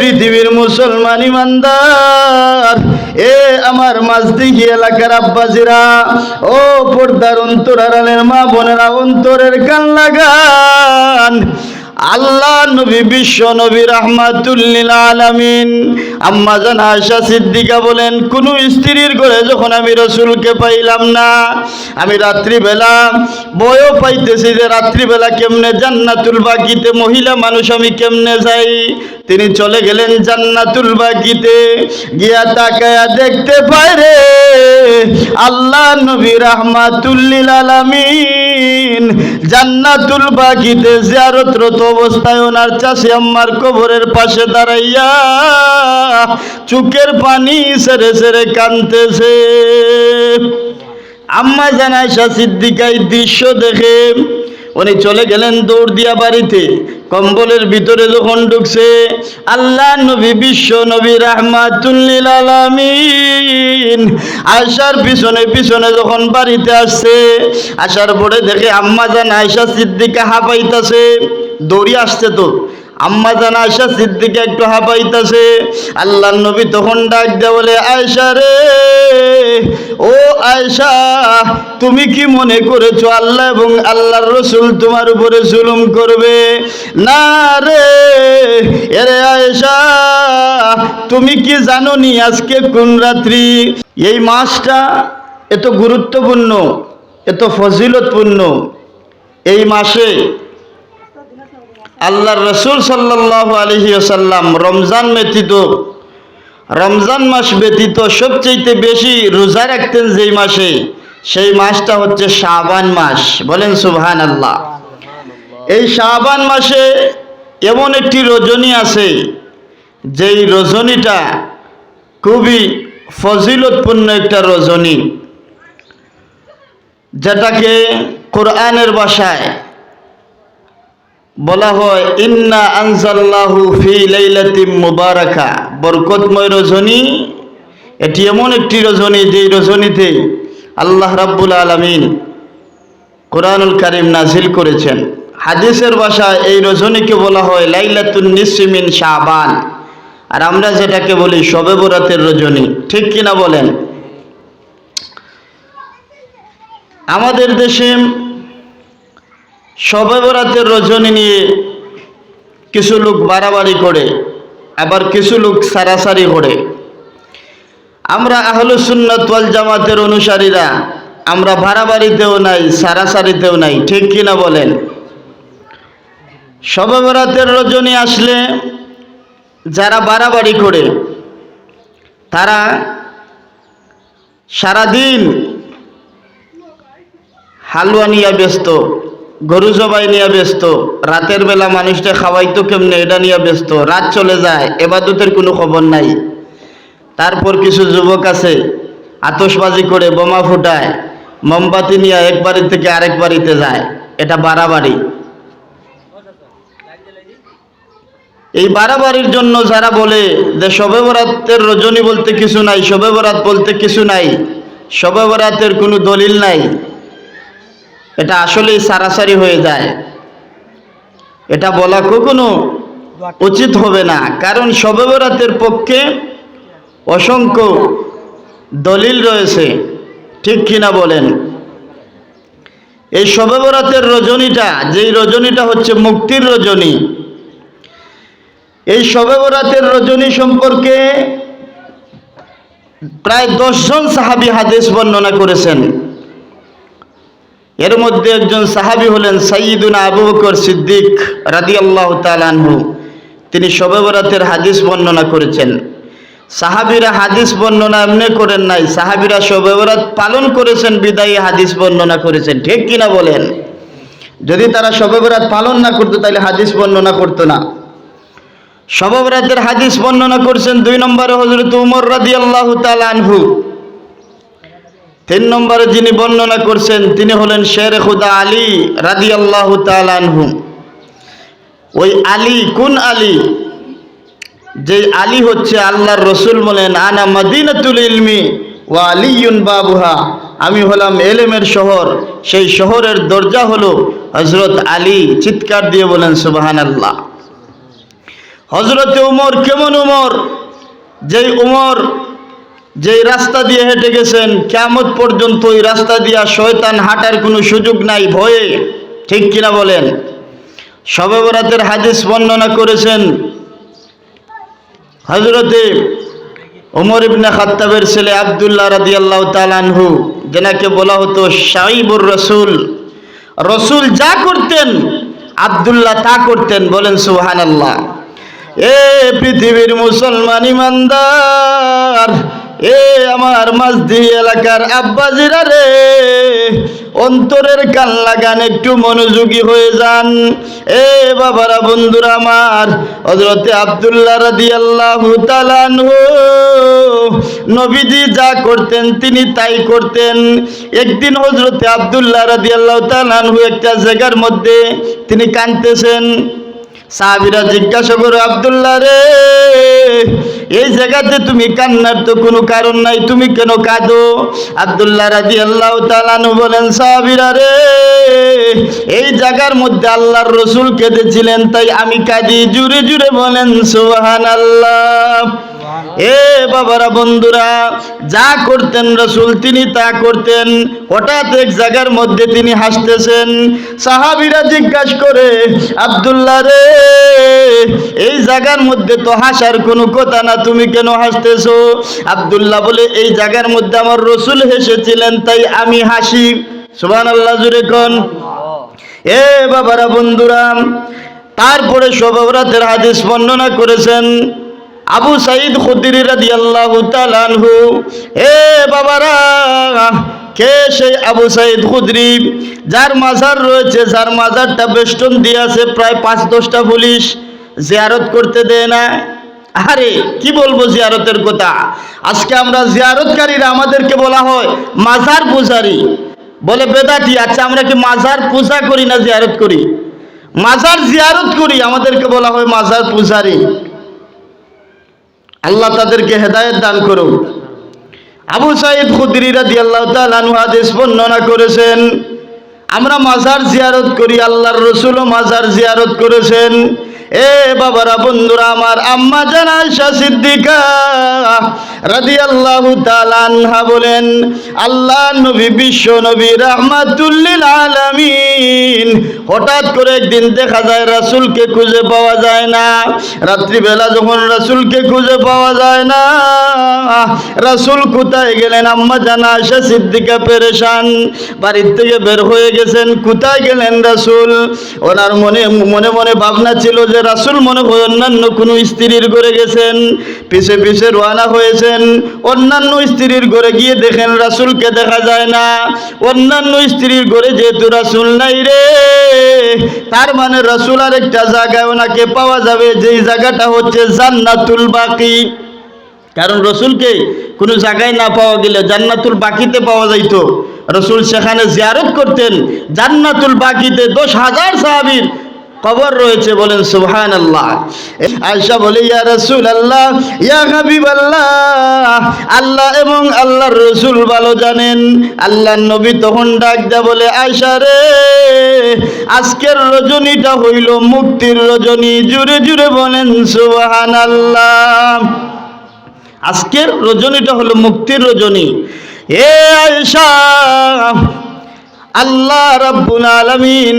পৃথিবীর মুসলমান ইমানদার, এ আমার মাঝদিঘি এলাকার আব্বাজিরা, ও পর্দার অন্তরালের মা বোনেরা, অন্তরের কান লাগান। আল্লাহ নবী, বিশ্ব নবী রাহমাতুল লিল আলামিন আম্মা জান আয়েশা সিদ্দিকা বলেন, কোন স্ত্রীর ঘরে যখন আমি রাসূলকে পাইলাম না, আমি রাত্রিবেলা বয়ও পাইতেছি যে রাত্রিবেলা কেমনে জান্নাতুল বাকিতে মহিলা মানুষ আমি কেমনে যাই। তিনি চলে গেলেন জান্নাতুল বাকিতে, গিয়া তাকায়া দেখতে পায় রে আল্লাহ নবী রাহমাতুল লিল আলামিন জান্নাতুল বাকিতে জিয়ারতরত অবস্থায় ওনার চাচি আম্মার কবরের পাশে দাঁড়াইয়া চোখের পানি ছেড়ে ছেড়ে কাঁদতেছে। আম্মা জান আয়েশা সিদ্দিকা এই দৃশ্য দেখে উনি চলে গেলেন দৌড় দিয়া বাড়িতে। কম্বলের ভিতরে যখন ঢুকছে, আল্লাহ নবী, বিশ্ব নবী রাহমাতুল লিল আলামিন আয়েশার পিছনে পিছনে যখন বাড়িতে আসছে, আসার পরে দেখে আম্মা জান আয়েশা সিদ্দিকা হাঁপাইতাছে। দৌড়ি আসছে তো, আম্মা জান আয়েশা সিদ্দিকা একটু হাঁপাইতাছে। আল্লাহর নবী তখন ডাক দেয়া বলে, আয়েশা রে, ও আয়েশা, তুমি কি মনে করেছো আল্লাহ এবং আল্লাহর রাসূল তোমার উপরে জুলুম করবে? না রে, এরে আয়েশা, তুমি কি জানো নি আজকে কোন রাত্রি? এই মাসটা এত গুরুত্বপূর্ণ, এত ফজিলতপূর্ণ। এই মাসে আল্লাহর রাসূল সাল্লাল্লাহু আলাইহি ওয়াসাল্লাম রমজান মাস ব্যতীত সবচেয়ে বেশি রোজা রাখতেন যেই মাসে, সেই মাসটা হচ্ছে শাবান মাস। বলেন সুবহানাল্লাহ। এই শাবান মাসে এমন একটি রজনী আছে, যেই রজনীটা খুবই ফজিলতপূর্ণ একটা রজনী, যেটাকে কোরআনের ভাষায় বলা হয় ইন্না আনজালনাহু ফি লাইলাতিন মুবারাকা, বরকতময় রজনী। এটি এমন একটি রজনী, যেই রজনীতে আল্লাহ রাব্বুল আলামিন কোরআনুল কারীম নাজিল করেছেন। হাদিসের ভাষায় এই রজনীকে বলা হয় লাইলাতুন নিসফি মিন শাবান, আর আমরা যেটাকে বলি শবে বরাতের রজনী। ঠিক কিনা বলেন? আমাদের দেশে শবে বরাতের রজনী নিয়ে কিছু লোক বাড়াবাড়ি করে, আবার কিছু লোক সারাসারি করে। আমরা আহলুস সুন্নাত ওয়াল জামাতের অনুসারীরা আমরা বাড়াবাড়িতেও নাই, সারাসারিতেও নাই। ঠিক কিনা বলেন? শবে বরাতের রজনী আসলে যারা বাড়াবাড়ি করে, তারা সারাদিন হালুয়া নিয়ে ব্যস্ত, গরু জবাই নিয়ে ব্যস্ত, রাতের বেলা মানুষটা খাওয়াইতো কেমনে এটা নিয়ে ব্যস্ত। রাত চলে যায়, ইবাদতের কোনো খবর নাই। তারপর কিছু যুবক আছে আতশবাজি করে, বোমা ফুটায়, মোমবাতি নিয়ে এক বাড়ি থেকে আরেক বাড়িতে যায়। এটা বাড়াবাড়ি। এই বাড়াবাড়ির জন্য যারা বলে যে শবে বরাতের রজনী বলতে কিছু নাই, শবে বরাত বলতে কিছু নাই, শবে বরাতের কোনো দলিল নাই, এটা আসলেই সারাসারি হয়ে যায়। এটা বলা কখনো উচিত হবে না, কারণ শবে বরাতের পক্ষে অসংখ্য দলিল রয়েছে। ঠিক কিনা বলেন? এই শবে বরাতের রজনীটা, যেই রজনীটা হচ্ছে মুক্তির রজনী, এই শবে বরাতের রজনী সম্পর্কে প্রায় 10 জন সাহাবী হাদিস বর্ণনা করেছেন। এর মধ্যে একজন সাহাবী হলেন সাইয়্যিদুনা আবু বকর সিদ্দিক রাদিয়াল্লাহু তাআলা আনহু। তিনি শবে বরাতের হাদিস বর্ণনা করেছেন। সাহাবীরা হাদিস বর্ণনা এমনি করেন নাই, সাহাবীরা শবে বরাত পালন করেছেন বিদায়ী হাদিস বর্ণনা করেছেন। ঠিক কিনা বলেন? যদি তারা শবে বরাত পালন না করতো তাহলে হাদিস বর্ণনা করতো না। শবে বরাতের হাদিস বর্ণনা করেছেন 2 নম্বরে হযরত ওমর রাদিয়াল্লাহু তাআলা আনহু। 3 নম্বরে যিনি বর্ণনা করছেন তিনি হলেন শের খুদা আলী রাদিয়াল্লাহু তাআলা আনহু। ওই আলী কোন আলী? যে আলী হচ্ছে আল্লাহর রাসূল বলেন আনা মদিনাতুল ইলমি ওয়া আলিয়ুন বাবুহা, আমি হলাম ইলমের শহর, সেই শহরের দরজা হলো হযরত আলী। চিৎকার দিয়ে বলেন সুবহানাল্লাহ। হযরতে উমর কেমন উমর, যেই উমর যেই রাস্তা দিয়ে হেঁটে গেছেন কিয়ামত পর্যন্ত ওই রাস্তা দিয়ে শয়তান হাঁটার কোনো সুযোগ নাই ভয়ে, ঠিক কিনা বলেন? শবে বরাতের হাদিস বর্ণনা করেছেন হযরতে ওমর ইবনে খাত্তাবের ছেলে আব্দুল্লাহ রাদিয়াল্লাহু তাআলা আনহু, যেনাকে বলা হতো সাইবুর রাসূল। রসুল যা করতেন আব্দুল্লাহ তা করতেন, বলেন সুবহানাল্লাহ। এ পৃথিবীর মুসলমান ইমানদার, এ আমার মাঝদি এলাকার আব্বাজিরা রে, অন্তরের কান লাগান, একটু মনোযোগী হয়ে যান। এ বাবারা, বন্ধুরা আমার, হযরতে আব্দুল্লাহ রাদিয়াল্লাহু তাআলা আনহু নবীজি যা করতেন তিনি তাই করতেন। একদিন হযরতে আব্দুল্লাহ রাদিয়াল্লাহু তাআলা আনহু একটা জায়গার মধ্যে তিনি কাঁদতেছেন। সাহাবীরা জিজ্ঞাসা করে, আব্দুল্লাহ রে, এই জায়গাতে তুমি কান্নার তো কোনো কারণ নাই, তুমি কেন কাঁদো? আব্দুল্লাহ রাদিয়াল্লাহু তাআলা আনহু বলেন, সাহাবীরা রে, এই জায়গার মধ্যে আল্লাহর রাসূল কেঁদেছিলেন তাই আমি কাঁদি। জুরে জুরে বলেন সুবহানাল্লাহ। এ বাবারা, বন্ধুরা, যা করতেন রাসূল তিনি তা করতেন। হঠাৎ এক জায়গার মধ্যে তিনি হাসতেছেন। সাহাবীরা জিজ্ঞাসা করে, আব্দুল্লাহ রে, এই জায়গার মধ্যে তো হাসার কোনো কথা না, তুমি কেন হাসতেছো? আব্দুল্লাহ বলে, এই জায়গার মধ্যে আমার রাসূল হেসেছিলেন তাই আমি হাসি। সুবহানাল্লাহ, জোরে কোন। এ বাবারা, বন্ধুরা, তারপরে শবে বরাতের হাদিস বর্ণনা করেছেন আবু সাঈদ খুদরি রাদিয়াল্লাহু তাআলা আনহু। এ বাবারা, কে সেই আবু সাঈদ খুদরি? যার মাজার রয়েছে, যার মাজারটা বেষ্টন দিয়ে আছে প্রায় ৫-১০টা পুলিশ, জিয়ারত করতে দেয় না। আরে কি বলবো জিয়ারতের কথা, আজকে আমরা জিয়ারতকারীরা আমাদেরকে বলা হয় মাজার পূজারী, বলে বেদাতি। আচ্ছা, আমরা কি মাজার পূজা করি না জিয়ারত করি? মাজার জিয়ারত করি, আমাদেরকে বলা হয় মাজার পূজারী। আল্লাহ তাদেরকে হেদায়েত দান করুন। আবু সাঈদ খুদরি রাদিয়াল্লাহু তাআলা আনহু হাদিস বর্ণনা করেছেন, আমরা মাজার জিয়ারত করি, আল্লাহর রাসূলও মাজার জিয়ারত করেছেন। এ বাবারা, বন্ধুরা আমার, আম্মা জান আয়েশা সিদ্দিকা রাদিয়াল্লাহু তাআলা আনহা বলেন, আল্লাহ নবী, বিশ্ব নবী, রাহমাতুল লিল আলামিন, হঠাৎ করে একদিন দেখা যায় রাসূলকে খুঁজে পাওয়া যায় না। রাত্রিবেলা যখন রাসূলকে খুঁজে পাওয়া যায় না, রাসূল কোথায় গেলেন? আম্মা জান আয়েশা সিদ্দিকা পেরেশান, বাড়ির থেকে বের হয়ে গেছেন, কোথায় গেলেন রাসূল? ওনার মনে মনে মনে ভাবনা ছিল যে রাসূল মনে হয় অন্যান্য কোনো স্ত্রীর ঘরে গেছেন। পিছে পিছে রওনা হয়েছেন, অন্যান্য স্ত্রীর ঘরে গিয়ে দেখেন রাসূলকে দেখা যায় না। অন্যান্য স্ত্রীর ঘরে যেহেতু রাসূল নাই রে, তার মানে রাসূল আর একটা জায়গায় ওনাকে পাওয়া যাবে, যেই জায়গাটা হচ্ছে জান্নাতুল বাকি। কারণ রাসূলকে কোনো জায়গায় না পাওয়া গেলে জান্নাতুল বাকিতে পাওয়া যাইত। রাসূল সেখানে জিয়ারত করতেন। জান্নাতুল বাকিতে 10,000 সাহাবীর কবর রয়েছে, বলেন সুবহানাল্লাহ। আয়েশা বলে, ইয়া রাসূলুল্লাহ, ইয়া হাবিবাল্লাহ, আল্লাহ এবং আল্লাহর রাসূল ভালো জানেন। আল্লাহর নবী তখন ডাক দেয়া বলে, আয়েশা রে, আজকের রজনীটা হইল মুক্তির রজনী। জুরে জুরে বলেন সুবহানাল্লাহ। আজকের রজনীটা হলো মুক্তির রজনী। এ আয়েশা, আল্লাহ রাব্বুল আলামিন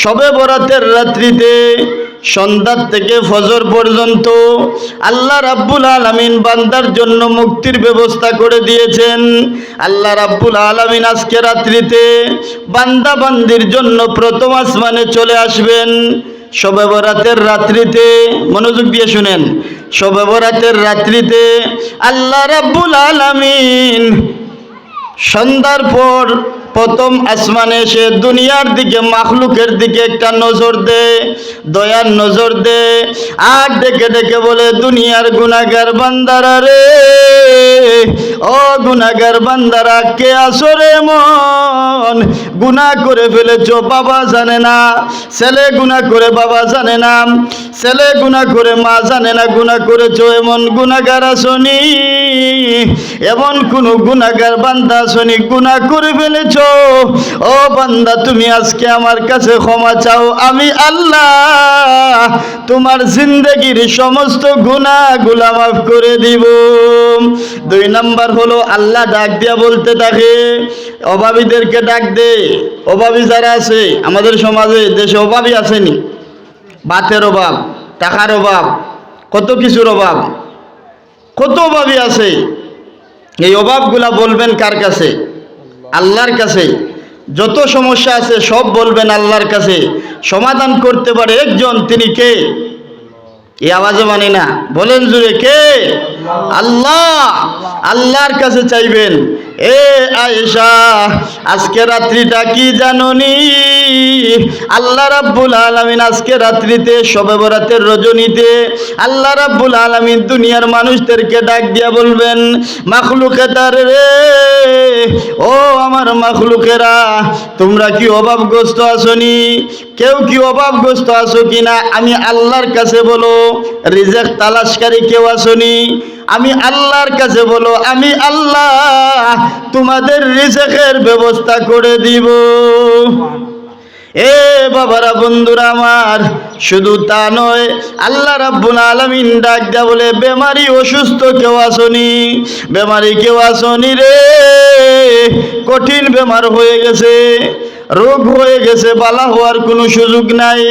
শবে বরাতের রাত্রিতে সন্ধ্যা থেকে ফজর পর্যন্ত আল্লাহ রাব্বুল আলামিন বান্দার জন্য মুক্তির ব্যবস্থা করে দিয়েছেন। আল্লাহ রাব্বুল আলামিন আজকে রাত্রিতে বান্দা বান্দির জন্য প্রথম আসমানে চলে আসবেন। শবে বরাতের রাত্রিতে, মনোযোগ দিয়ে শুনেন, শবে বরাতের রাত্রিতে আল্লাহ রাব্বুল আলামিন সন্ধ্যার পর প্রথম আসমানে এসে দুনিয়ার দিকে, মাখলুকের দিকে একটা নজর দে, দয়ার নজর দে, আর ডেকে ডেকে বলে, দুনিয়ার গুনাহগার বান্দারা রে, ও গুনাহগার বান্দারা, কে আসো রে মন? গুনাহ করে ফেলেছ, বাবা জানে না, ছেলে গুনাহ করে বাবা জানে না, ছেলে গুনাহ করে মা জানে না গুনাহ করেছ, এমন গুনাহগার আসনি, এমন কোন গুনাহগার বান্দা আসনি গুনাহ করে ফেলেছ, ও বান্দা তুমি আজকে আমার কাছে ক্ষমা চাও, আমি আল্লাহ তোমার জিন্দেগির সমস্ত গুনাহগুলা মাফ করে দিব। 2 নাম্বার হলো আল্লাহ ডাক দিয়া বলতে থাকে, অভাবীদেরকে ডাক দে। অভাবী যারা আছে আমাদের সমাজে, দেশে অভাবী আসেনি, ভাতের অভাব, টাকার অভাব, কত কিছুর অভাব, কত অভাবী আছে। এই অভাবগুলা বলবেন কার কাছে? আল্লাহর কাছে। যত সমস্যা আছে সব বলবেন আল্লাহর কাছে। সমাধান করতে পারে একজন, তিনি কে? এই আওয়াজে মানি না, বলেন জুড়ে, কে? আল্লাহ। আল্লাহর কাছে চাইবেন। এ আয়েশা, আজকে রাত্রিটা কি জানোনি? আল্লাহ রাব্বুল আলামিন আজকে রাত্রিতে, শবে বরাতের রজনীতে আল্লাহ রাব্বুল আলামিন দুনিয়ার মানুষদেরকে ডাক দিয়া বলবেন, মাখলুকেরা রে, ও আমার মাখলুকেরা, তোমরা কি অভাবগ্রস্ত আছোনি? কেউ কি অভাবগ্রস্ত আছো কিনা আমি আল্লাহর কাছে বলো। রিজেক তালাশকারী কেউ আছোনি? আমি আল্লাহর কাছে বলো, আমি আল্লাহ তোমাদের রিজেকের ব্যবস্থা করে দিব। এ বাবারা, বন্ধুরা আমার, শুধু তা নয়, আল্লাহ রাব্বুল আলামিন ডাক দেয়া বলে, বেমারি অসুস্থ কেউ আসনি? বেমারি কেউ আসনি রে? কঠিন বেমার হয়ে গেছে, রোগ হয়ে গেছে, বালা হওয়ার কোনো সুযোগ নাই,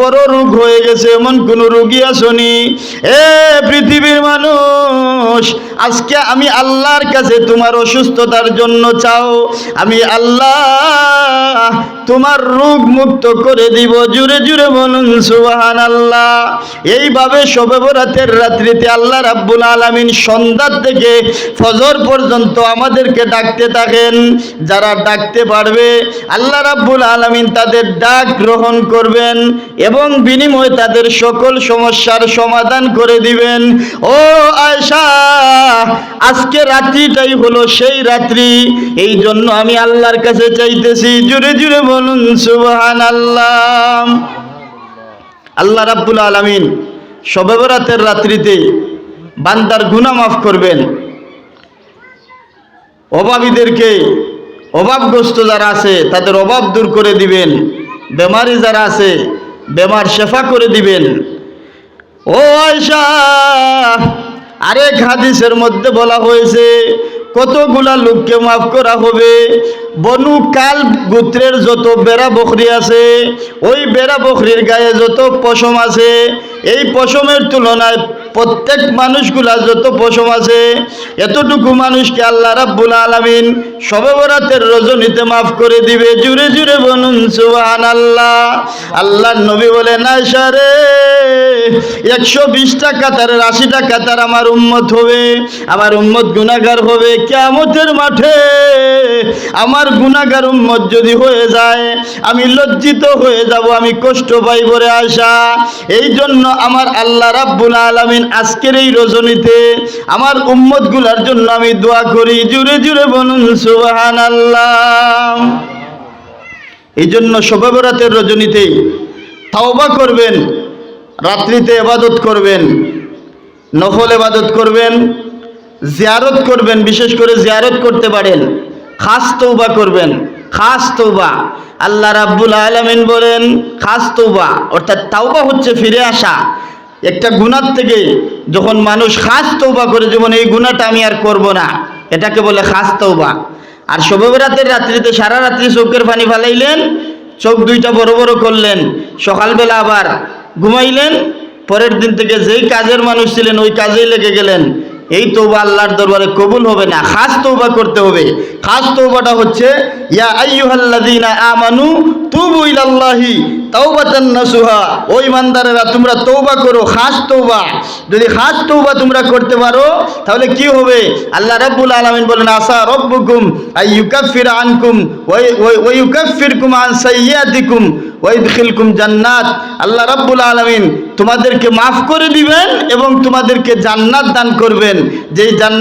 বড় রোগ হয়ে গেছে, এমন কোনো রোগী আসনি? এ পৃথিবীর মানুষ, আজকে আমি আল্লাহর কাছে তোমার অসুস্থতার জন্য চাও, আমি আল্লাহ তোমার রোগ মুক্ত করে দিব। জুড়ে জুড়ে বলুন সুবহানাল্লাহ। এইভাবে শবে বরাতের রাত্রিতে আল্লাহ রাব্বুল আলামিন সন্ধ্যা থেকে ফজর পর্যন্ত আমাদেরকে ডাকতে থাকেন। যারা ডাকতে পারবে আল্লাহ রাব্বুল আলামিন তাদের ডাক গ্রহণ করবেন এবং বিনিময়ে তাদের সকল সমস্যার সমাধান করে দিবেন। ও আয়েশা, আজকে রাত্রিটাই হলো সেই রাত্রি, এই জন্য আমি আল্লাহর কাছে চাইতেছি। জুড়ে জুড়ে বলুন সুবহানাল্লাহ। আল্লাহ রাব্বুল আলামিন শবে বরাতের রাত্রিতে বান্দার গুনাহ মাফ করবেন। অভাবীদেরকে, অভাবগ্রস্ত যারা আছে তাদের অভাব দূর করে দিবেন। বেমারি যারা আছে বেমার শেফা করে দিবেন। ও আয়েশা, আরেক হাদিসের মধ্যে বলা হয়েছে কতগুলা লোককে মাফ করা হবে। বনু কাল গোত্রের যত বেড়া বকরি আছে, ওই বেড়া বকরির গায়ে যত পশম আছে, এই পশমের তুলনায় প্রত্যেক মানুষগুলা যত পশম আছে, এতটুকু মানুষকে আল্লাহ রাব্বুল আলামিন শবে বরাতের রজনীতে মাফ করে দিবে। জুড়ে জুড়ে বলুন সুবহানাল্লাহ। আল্লাহর নবী বলেন, আয়েশা রে, 120টা কাতারের 80টা কাতার আমার উম্মত হবে, আমার উম্মত গুনাহগার হবে। কিয়ামতের মাঠে আমার গুনাহগার উম্মত যদি হয়ে যায়, আমি লজ্জিত হয়ে যাব, আমি কষ্ট পাইব রে আয়েশা। এই জন্য আমার আল্লাহ রাব্বুল আলামিন আজকের এই রজনীতে আমার উম্মতগুলার জন্য আমি দোয়া করি। জুড়ে জুড়ে বলুন সুবহানাল্লাহ। এই জন্য শবে বরাতের রজনীতে তাওবা করবেন, রাত্রিতে ইবাদত করবেন, নফল ইবাদত করবেন, জিয়ারত করবেন। বিশেষ করে জিয়ারত করতে পারেন, খাস তওবা করবেন, খাস তওবা। আল্লাহ রাব্বুল আলামিন বলেন খাস তওবা, অর্থাৎ তাওবা হচ্ছে ফিরে আসা একটা গুনাহ থেকে। যখন মানুষ খাস তওবা করে, যেমন এই গুনাহটা আমি আর করব না, এটাকে বলে খাস তওবা। আর শবে বরাতের রাত্রিতে সারা রাত্রি চোখের পানি ফালাইলেন, চোখ দুইটা বড় বড় করলেন, সকালবেলা আবার ঘুমাইলেন, পরের দিন থেকে যেই কাজের মানুষ ছিলেন ওই কাজেই লেগে গেলেন, এই তওবা আল্লাহর দরবারে কবুল হবে না। খাস তওবা করতে হবে। খাস তওবাটা হচ্ছে, ইয়া আইয়ুহাল্লাযীনা আমানু তুবু ইলাল্লাহি তাওবাতান নাসুহা। ওই ইমানদারেরা তোমরা তওবা করো, খাস তওবা। যদি খাস তওবা তোমরা করতে পারো তাহলে কি হবে? আল্লাহ রাব্বুল আলামিন বলেন, আসা রাব্বুকুম আইয়ুকাফিরা আনকুম ওয়া ইউকাফিরকুম আন সাইয়্যাতিকুম ওয়া ইদখিলকুম জান্নাত। আল্লাহ রাব্বুল আলামিন তোমাদেরকে মাফ করে দিবেন এবং তোমাদেরকে জান্নাত দান করবেন। যেই জান্নাত